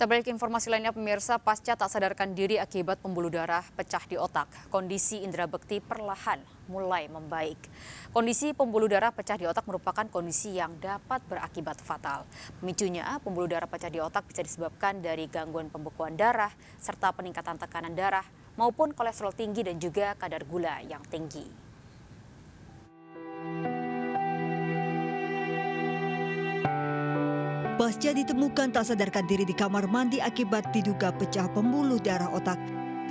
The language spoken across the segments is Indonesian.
Kita balik ke informasi lainnya pemirsa, pasca tak sadarkan diri akibat pembuluh darah pecah di otak, kondisi indera bekti perlahan mulai membaik. Kondisi pembuluh darah pecah di otak merupakan kondisi yang dapat berakibat fatal. Pemicunya, pembuluh darah pecah di otak bisa disebabkan dari gangguan pembekuan darah, serta peningkatan tekanan darah, maupun kolesterol tinggi dan juga kadar gula yang tinggi. Pasca ditemukan tak sadarkan diri di kamar mandi akibat diduga pecah pembuluh darah otak,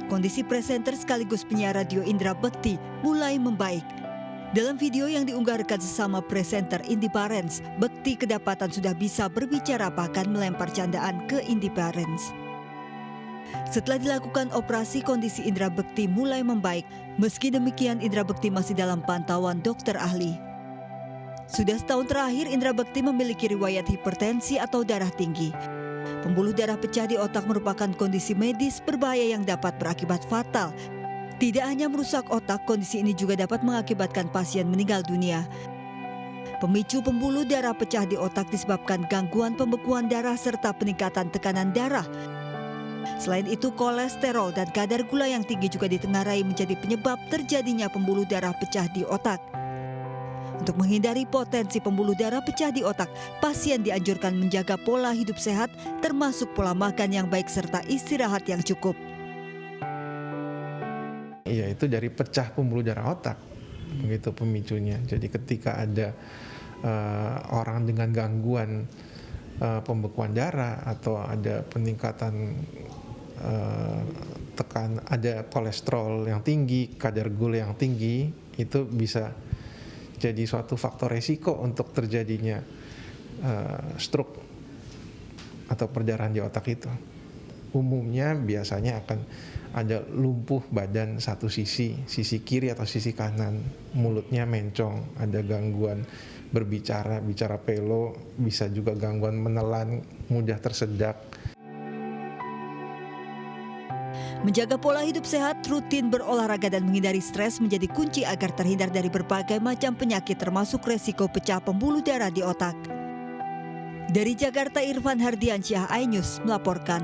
kondisi presenter sekaligus penyiar radio Indra Bekti mulai membaik. Dalam video yang diunggahkan sesama presenter Indi Barens, Bekti kedapatan sudah bisa berbicara bahkan melempar candaan ke Indi Barens. Setelah dilakukan operasi, kondisi Indra Bekti mulai membaik. Meski demikian, Indra Bekti masih dalam pantauan dokter ahli. Sudah setahun terakhir, Indra Bekti memiliki riwayat hipertensi atau darah tinggi. Pembuluh darah pecah di otak merupakan kondisi medis berbahaya yang dapat berakibat fatal. Tidak hanya merusak otak, kondisi ini juga dapat mengakibatkan pasien meninggal dunia. Pemicu pembuluh darah pecah di otak disebabkan gangguan pembekuan darah serta peningkatan tekanan darah. Selain itu, kolesterol dan kadar gula yang tinggi juga ditengarai menjadi penyebab terjadinya pembuluh darah pecah di otak. Untuk menghindari potensi pembuluh darah pecah di otak, pasien dianjurkan menjaga pola hidup sehat, termasuk pola makan yang baik serta istirahat yang cukup. Iya, itu dari pecah pembuluh darah otak, begitu pemicunya. Jadi ketika ada orang dengan gangguan pembekuan darah atau ada peningkatan ada kolesterol yang tinggi, kadar gula yang tinggi, itu bisa jadi suatu faktor resiko untuk terjadinya stroke atau perdarahan di otak itu. Umumnya biasanya akan ada lumpuh badan satu sisi kiri atau sisi kanan, mulutnya mencong, ada gangguan berbicara, bicara pelo, bisa juga gangguan menelan, mudah tersedak. Menjaga pola hidup sehat, rutin berolahraga dan menghindari stres menjadi kunci agar terhindar dari berbagai macam penyakit termasuk resiko pecah pembuluh darah di otak. Dari Jakarta, Irfan Hardiansyah, iNews melaporkan.